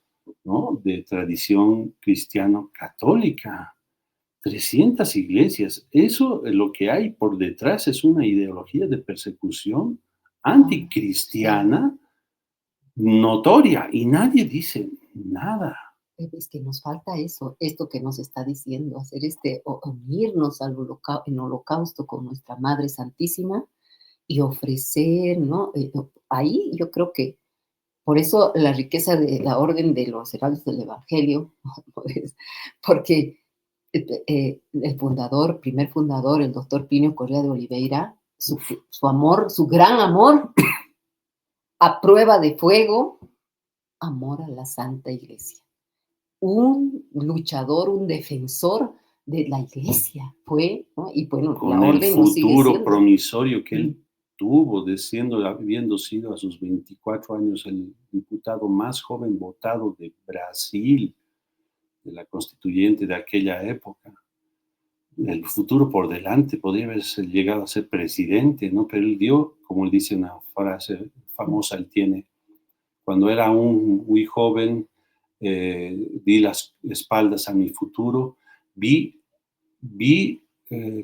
¿no? De tradición cristiano-católica. 300 iglesias. Eso, lo que hay por detrás es una ideología de persecución anticristiana notoria y nadie dice nada. Es que nos falta eso, esto que nos está diciendo, hacer unirnos en holocausto con nuestra Madre Santísima y ofrecer, ¿no? Ahí yo creo que por eso la riqueza de la orden de los heraldos del Evangelio, pues, porque el primer fundador, el doctor Plinio Correa de Oliveira, su amor, su gran amor, a prueba de fuego, amor a la Santa Iglesia. Un luchador, un defensor de la iglesia fue, ¿no? Y bueno, la Con el orden lo sigue futuro siendo. promisorio que él tuvo, habiendo sido a sus 24 años el diputado más joven votado de Brasil, de la constituyente de aquella época. El futuro por delante, podría haberse llegado a ser presidente, ¿no? Pero él dio, como él dice una frase famosa, él tiene, cuando era muy joven, di las espaldas a mi futuro,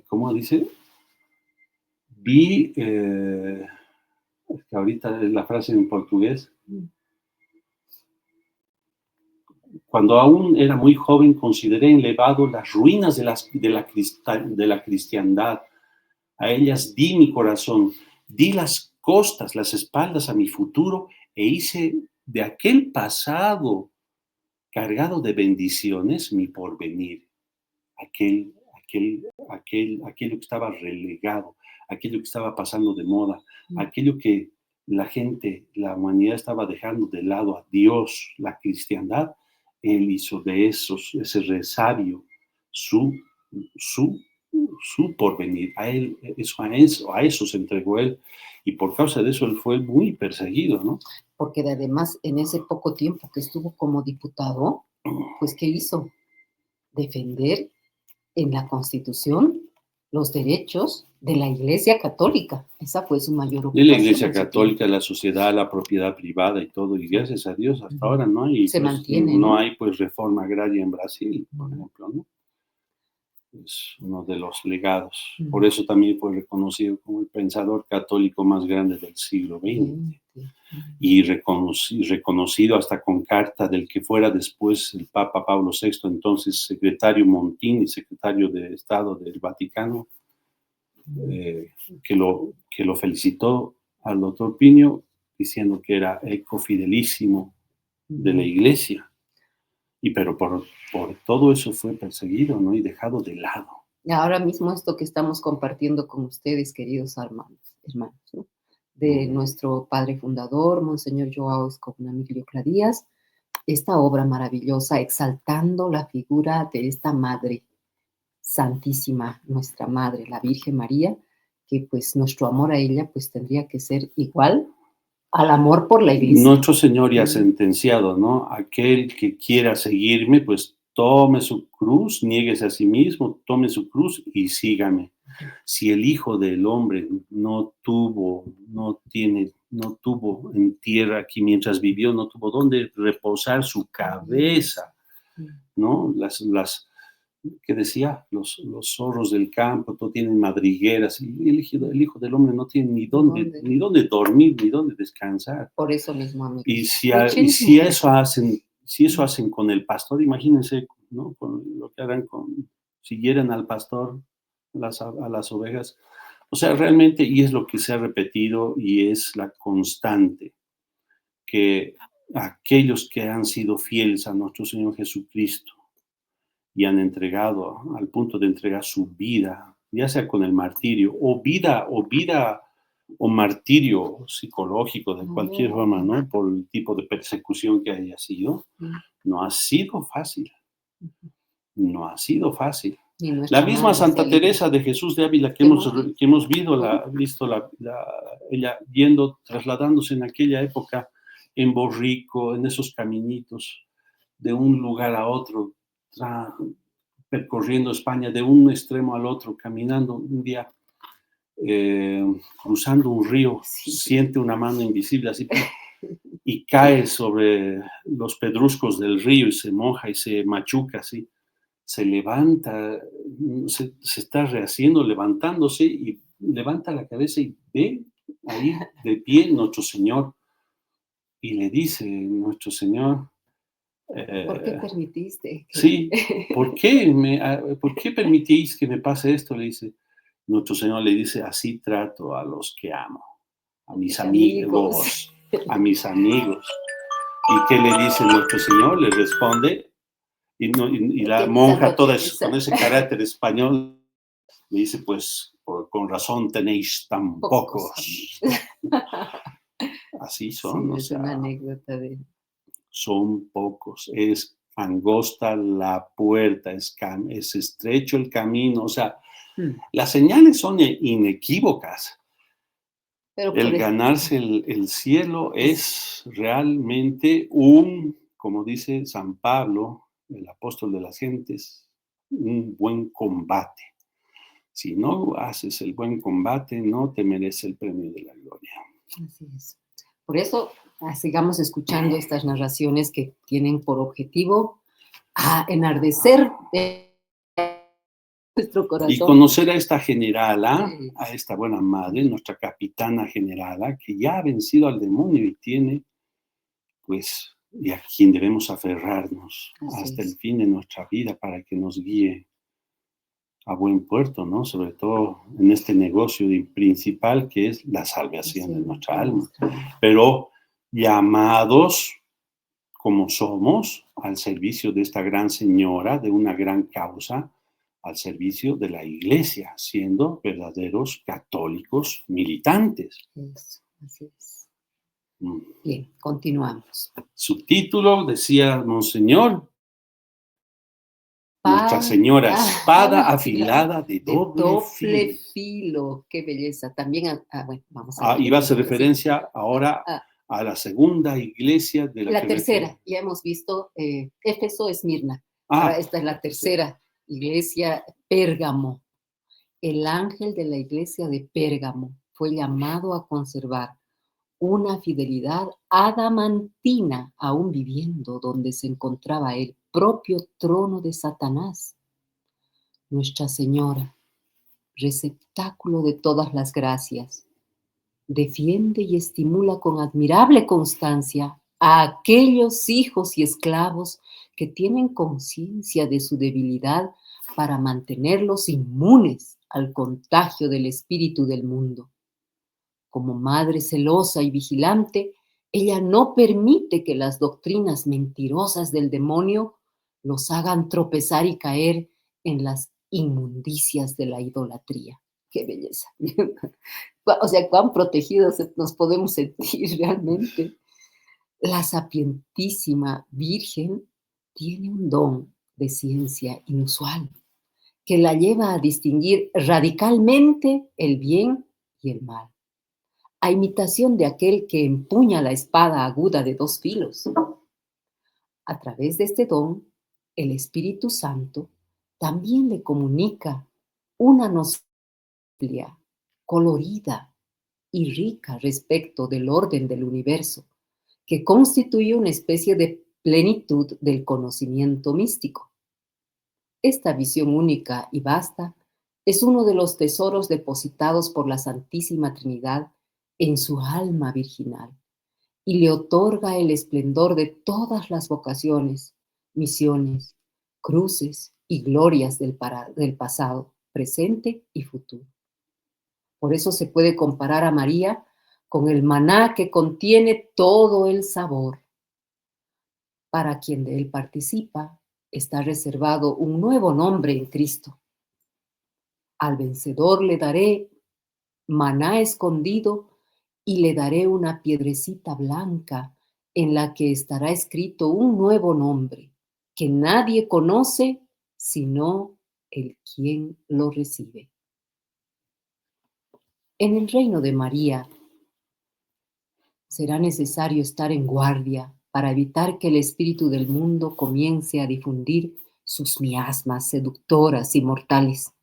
¿cómo dice? Es que ahorita es la frase en portugués, cuando aún era muy joven consideré elevado las ruinas de la cristiandad A ellas di mi corazón, di las costas, las espaldas a mi futuro e hice de aquel pasado cargado de bendiciones mi porvenir. Aquello que estaba relegado, aquello que estaba pasando de moda, aquello que la gente, la humanidad estaba dejando de lado a Dios, la cristiandad, él hizo de ese resabio su, su, su porvenir. A eso se entregó él, y por causa de eso él fue muy perseguido, ¿no? Porque además en ese poco tiempo que estuvo como diputado, pues ¿qué hizo? Defender en la Constitución los derechos de la Iglesia Católica. Esa fue su mayor De la ocupación. Iglesia Católica, la sociedad, la propiedad privada y todo, y gracias a Dios hasta ahora no hay, Se pues, mantiene, no ¿no? hay pues reforma agraria en Brasil, por ejemplo, ¿no? Es uno de los legados. Por eso también fue reconocido como el pensador católico más grande del siglo XX. Y reconocido hasta con carta del que fuera después el Papa Pablo VI, entonces secretario Montini, secretario de Estado del Vaticano, que lo felicitó al doctor Piño diciendo que era eco fidelísimo de la Iglesia. Pero por todo eso fue perseguido, ¿no? Y dejado de lado. Ahora mismo esto que estamos compartiendo con ustedes, queridos hermanos, ¿no? De nuestro padre fundador, Monseñor Joao Escofnamiglio Cladías, esta obra maravillosa exaltando la figura de esta Madre Santísima, nuestra Madre, la Virgen María, que pues nuestro amor a ella pues tendría que ser igual al amor por la Iglesia. Nuestro Señor ya ha sentenciado, ¿no? Aquel que quiera seguirme, pues tome su cruz, niéguese a sí mismo, tome su cruz y sígame. Si el Hijo del Hombre no tuvo en tierra aquí mientras vivió, no tuvo dónde reposar su cabeza, ¿no? ¿Qué decía? Los zorros del campo no tienen madrigueras, y el Hijo del Hombre no tiene ni dónde dormir, ni dónde descansar. Por eso mismo, amigos. Y si eso hacen con el pastor, imagínense, ¿no? Con lo que harán si hieren al pastor, a las ovejas. O sea, realmente, y es lo que se ha repetido y es la constante, que aquellos que han sido fieles a nuestro Señor Jesucristo y han entregado, al punto de entregar su vida, ya sea con el martirio, o martirio psicológico de cualquier forma, ¿no? Por el tipo de persecución que haya sido, no ha sido fácil. No ha sido fácil. La misma Santa Teresa de Jesús de Ávila que hemos visto ella trasladándose en aquella época en borrico, en esos caminitos, de un lugar a otro, percorriendo España de un extremo al otro, caminando un día, cruzando un río, siente una mano invisible así y cae sobre los pedruscos del río y se moja y se machuca así. Se levanta, se está rehaciendo, levantándose y levanta la cabeza y ve ahí de pie nuestro Señor y le dice, nuestro Señor, ¿por qué permitiste? Sí, ¿por qué permitís que me pase esto? Le dice, nuestro Señor le dice, así trato a los que amo, a mis amigos, a mis amigos. ¿Y qué le dice nuestro Señor? Le responde, y la monja toda con ese carácter español, le dice, pues, con razón tenéis tan pocos. Así son, sí, es una anécdota de... Son pocos, es angosta la puerta, es estrecho el camino, o sea, las señales son inequívocas. Pero el ganarse el cielo es realmente como dice San Pablo, el apóstol de las gentes, un buen combate. Si no haces el buen combate, no te merece el premio de la gloria. Así es. Por eso, sigamos escuchando estas narraciones que tienen por objetivo enardecer nuestro corazón. Y conocer a esta generala, a esta buena madre, nuestra capitana generala, que ya ha vencido al demonio y tiene, pues, y a quien debemos aferrarnos hasta el fin de nuestra vida para que nos guíe a buen puerto, ¿no? Sobre todo en este negocio principal que es la salvación de nuestra alma. Pero llamados como somos al servicio de esta gran señora, de una gran causa, al servicio de la iglesia, siendo verdaderos católicos militantes. Eso, así es. Mm. Bien, continuamos. Subtítulo, decía Monseñor, Nuestra Señora, espada afilada de doble filo. Filo. Qué belleza. También, bueno, vamos a ver. Y va a hacer referencia ahora Ah, a la segunda iglesia de la tercera, ya hemos visto, Éfeso, Esmirna. Ahora esta es la tercera iglesia, Pérgamo. El ángel de la iglesia de Pérgamo fue llamado a conservar una fidelidad adamantina aún viviendo donde se encontraba el propio trono de Satanás. Nuestra Señora, receptáculo de todas las gracias, defiende y estimula con admirable constancia a aquellos hijos y esclavos que tienen conciencia de su debilidad para mantenerlos inmunes al contagio del espíritu del mundo. Como madre celosa y vigilante, ella no permite que las doctrinas mentirosas del demonio los hagan tropezar y caer en las inmundicias de la idolatría. ¡Qué belleza! O sea, cuán protegidos nos podemos sentir realmente. La sapientísima Virgen tiene un don de ciencia inusual que la lleva a distinguir radicalmente el bien y el mal, a imitación de aquel que empuña la espada aguda de dos filos. A través de este don, el Espíritu Santo también le comunica una noción amplia, colorida y rica respecto del orden del universo, que constituye una especie de plenitud del conocimiento místico. Esta visión única y vasta es uno de los tesoros depositados por la Santísima Trinidad en su alma virginal y le otorga el esplendor de todas las vocaciones, misiones, cruces y glorias del pasado, presente y futuro. Por eso se puede comparar a María con el maná que contiene todo el sabor. Para quien de él participa, está reservado un nuevo nombre en Cristo. Al vencedor le daré maná escondido y le daré una piedrecita blanca en la que estará escrito un nuevo nombre que nadie conoce sino el quien lo recibe. En el reino de María será necesario estar en guardia para evitar que el espíritu del mundo comience a difundir sus miasmas seductoras y mortales.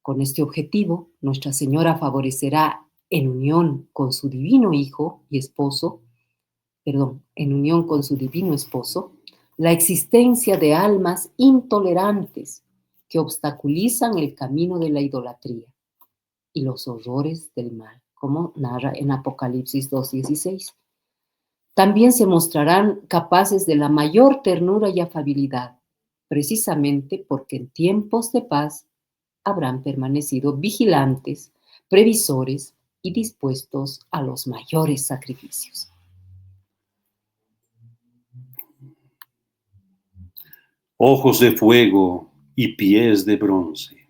Con este objetivo, Nuestra Señora favorecerá en unión con su divino Hijo y Esposo, en unión con su divino Esposo, la existencia de almas intolerantes que obstaculizan el camino de la idolatría y los horrores del mal, como narra en Apocalipsis 2:16. También se mostrarán capaces de la mayor ternura y afabilidad, precisamente porque en tiempos de paz habrán permanecido vigilantes, previsores y dispuestos a los mayores sacrificios. Ojos de fuego y pies de bronce.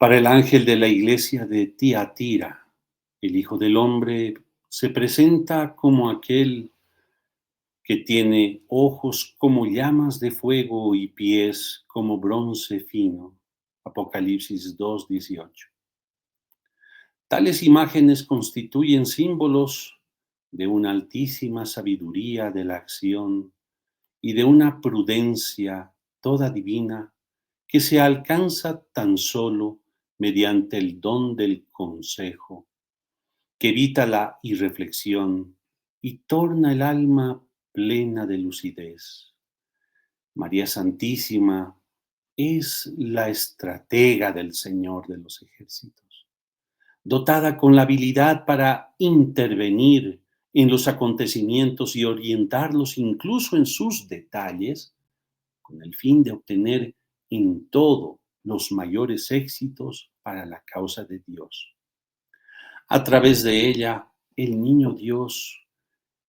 Para el ángel de la iglesia de Tiatira, el Hijo del Hombre se presenta como aquel que tiene ojos como llamas de fuego y pies como bronce fino. Apocalipsis 2:18. Tales imágenes constituyen símbolos de una altísima sabiduría de la acción y de una prudencia toda divina que se alcanza tan solo mediante el don del consejo, que evita la irreflexión y torna el alma plena de lucidez. María Santísima es la estratega del Señor de los ejércitos, dotada con la habilidad para intervenir en los acontecimientos y orientarlos incluso en sus detalles, con el fin de obtener en todo los mayores éxitos para la causa de Dios. A través de ella, el niño Dios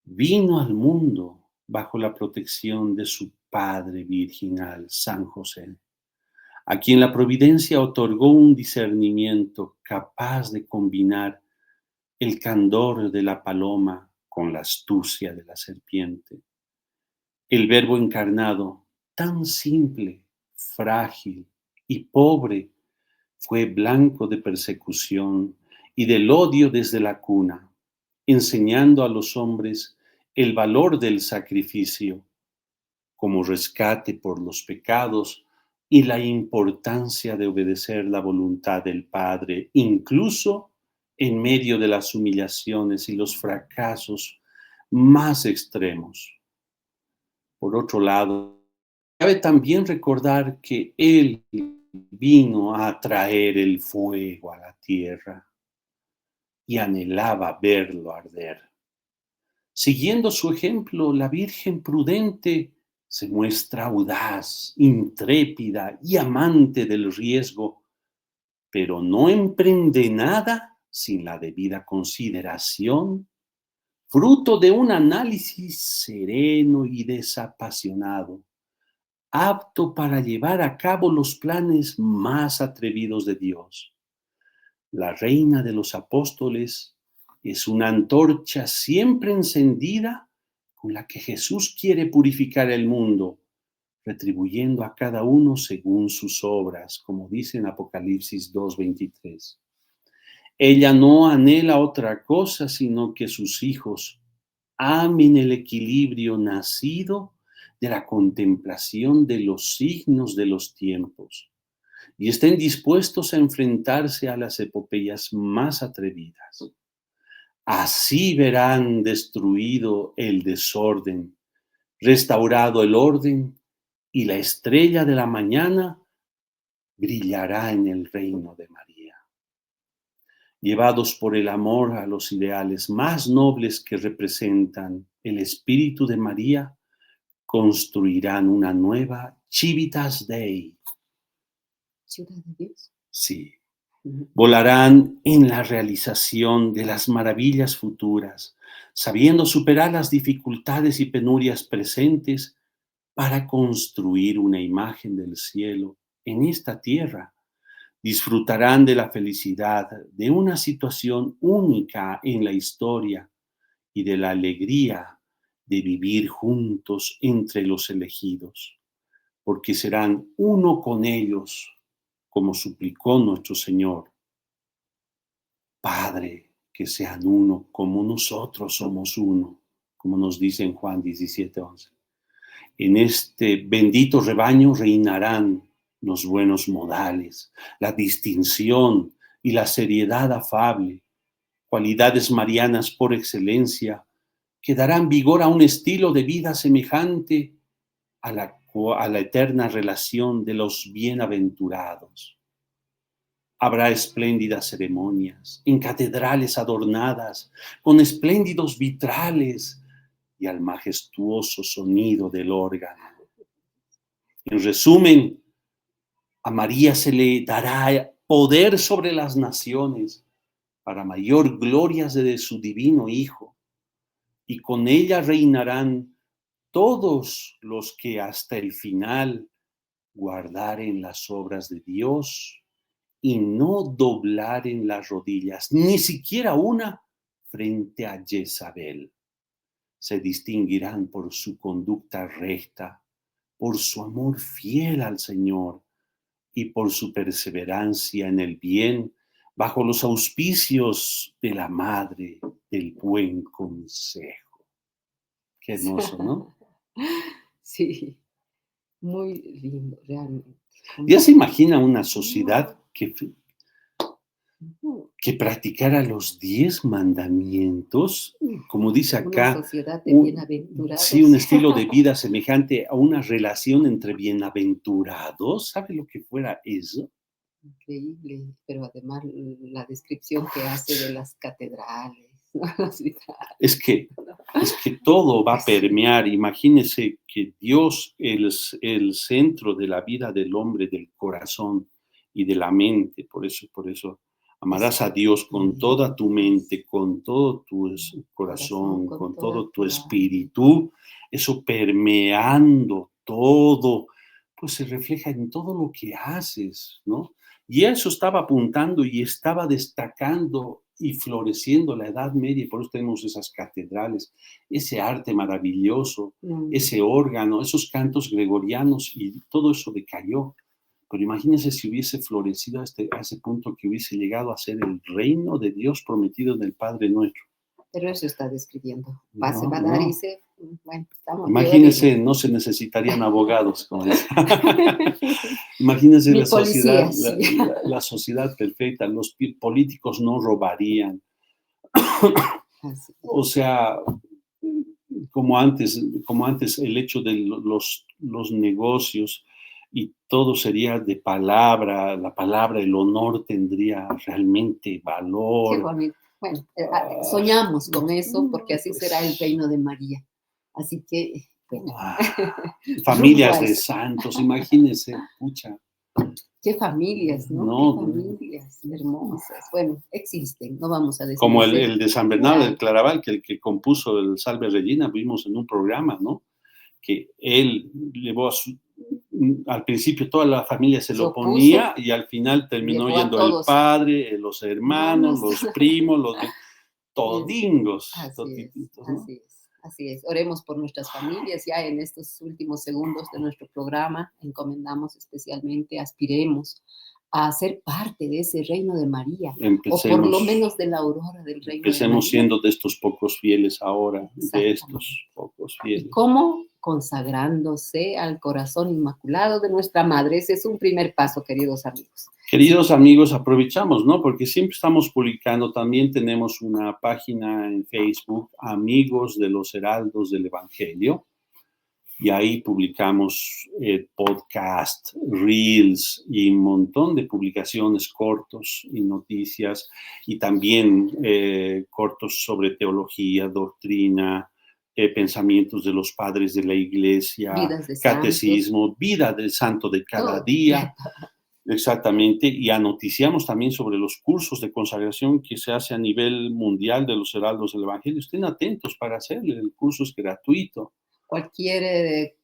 vino al mundo bajo la protección de su Padre virginal, San José, a quien la providencia otorgó un discernimiento capaz de combinar el candor de la paloma con la astucia de la serpiente. El Verbo encarnado, tan simple, frágil y pobre, fue blanco de persecución y del odio desde la cuna, enseñando a los hombres el valor del sacrificio como rescate por los pecados y la importancia de obedecer la voluntad del Padre, incluso en medio de las humillaciones y los fracasos más extremos. Por otro lado, cabe también recordar que Él vino a traer el fuego a la tierra y anhelaba verlo arder. Siguiendo su ejemplo, la Virgen prudente se muestra audaz, intrépida y amante del riesgo, pero no emprende nada sin la debida consideración, fruto de un análisis sereno y desapasionado, apto para llevar a cabo los planes más atrevidos de Dios. La reina de los apóstoles es una antorcha siempre encendida con la que Jesús quiere purificar el mundo, retribuyendo a cada uno según sus obras, como dice en Apocalipsis 2:23. Ella no anhela otra cosa sino que sus hijos amen el equilibrio nacido de la contemplación de los signos de los tiempos y estén dispuestos a enfrentarse a las epopeyas más atrevidas. Así verán destruido el desorden, restaurado el orden, y la estrella de la mañana brillará en el reino de María. Llevados por el amor a los ideales más nobles que representan el espíritu de María, construirán una nueva Civitas Dei. ¿Ciudad de Dios? Sí. Volarán en la realización de las maravillas futuras, sabiendo superar las dificultades y penurias presentes para construir una imagen del cielo en esta tierra. Disfrutarán de la felicidad de una situación única en la historia y de la alegría de vivir juntos entre los elegidos, porque serán uno con ellos, como suplicó nuestro Señor. Padre, que sean uno como nosotros somos uno, como nos dice en Juan 17:11. En este bendito rebaño reinarán los buenos modales, la distinción y la seriedad afable, cualidades marianas por excelencia, que darán vigor a un estilo de vida semejante a la eterna relación de los bienaventurados. Habrá espléndidas ceremonias, en catedrales adornadas, con espléndidos vitrales y al majestuoso sonido del órgano. En resumen, a María se le dará poder sobre las naciones para mayor gloria de su divino Hijo, y con ella reinarán todos los que hasta el final guardaren las obras de Dios y no doblaren las rodillas, ni siquiera una, frente a Jezabel. Se distinguirán por su conducta recta, por su amor fiel al Señor y por su perseverancia en el bien bajo los auspicios de la Madre del Buen Consejo. Qué hermoso, ¿no? Sí, muy lindo, realmente. Ya se imagina una sociedad Ujú. que practicara los 10 mandamientos, como dice Una acá, sociedad de sí, bienaventurados. un estilo de vida semejante a una relación entre bienaventurados. ¿Sabe lo que fuera eso? Increíble, pero además la descripción que hace de las catedrales, ¿no? Los vitrales. Es que Es que todo va a permear. Imagínese que Dios, el centro de la vida del hombre, del corazón y de la mente. Por eso amarás a Dios con toda tu mente, con todo tu corazón, con todo tu espíritu. Eso permeando todo, pues se refleja en todo lo que haces, ¿no? Y eso estaba apuntando y estaba destacando y floreciendo la Edad Media, y por eso tenemos esas catedrales, ese arte maravilloso, ese órgano, esos cantos gregorianos, y todo eso decayó. Pero imagínense si hubiese florecido a ese punto, que hubiese llegado a ser el reino de Dios prometido en el Padre nuestro. Pero eso está describiendo. No, Va a dar y se, bueno, estamos. Imagínense, no se necesitarían abogados. Como imagínense Ni la sociedad, policías, sí. la sociedad perfecta, los políticos no robarían. Así. O sea, como antes el hecho de los negocios, y todo sería de palabra, la palabra, el honor tendría realmente valor. Qué bonito. Bueno, soñamos con eso, porque así será el reino de María. Así que, bueno. Familias de santos, imagínense, pucha. Qué familias, ¿no? Qué familias hermosas. Bueno, existen, no vamos a decir. Como el de San Bernardo del Claraval, que el que compuso el Salve Regina, vimos en un programa, ¿no? Que él llevó al principio toda la familia se lo oponía, y al final terminó yendo el padre, los hermanos, los primos, los todingos. Así es. Oremos por nuestras familias. Ya en estos últimos segundos de nuestro programa encomendamos especialmente, aspiremos a ser parte de ese reino de María, o por lo menos de la aurora del reino de María. Empecemos siendo de estos pocos fieles ahora, de estos pocos fieles. ¿Y cómo? Consagrándose al corazón inmaculado de nuestra Madre. Ese es un primer paso, queridos amigos. Queridos amigos, aprovechamos, ¿no? Porque siempre estamos publicando. También tenemos una página en Facebook, Amigos de los Heraldos del Evangelio, y ahí publicamos podcast, reels y un montón de publicaciones, cortos y noticias, y también cortos sobre teología, doctrina, pensamientos de los padres de la iglesia, catecismo, santos, vida del santo de cada día. Exactamente, y anoticiamos también sobre los cursos de consagración que se hace a nivel mundial de los heraldos del Evangelio. Estén atentos para hacerle, el curso es gratuito. Cualquier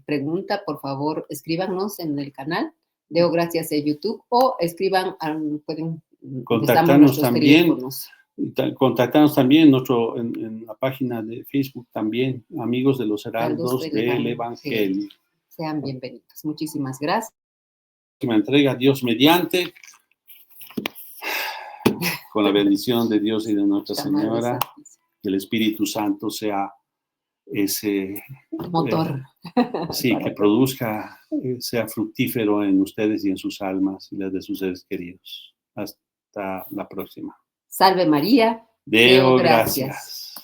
pregunta, por favor, escríbanos en el canal Deo Gracias de YouTube, o escriban, pueden contactarnos también. Contactarnos también en la página de Facebook también, Amigos de los Heraldos del Evangelio. Sean bienvenidos. Muchísimas gracias. Me entrega Dios mediante, con la bendición de Dios y de Nuestra Señora, que el Espíritu Santo sea ese motor. Sí, que produzca, sea fructífero en ustedes y en sus almas y las de sus seres queridos. Hasta la próxima. Salve María. Deo gracias.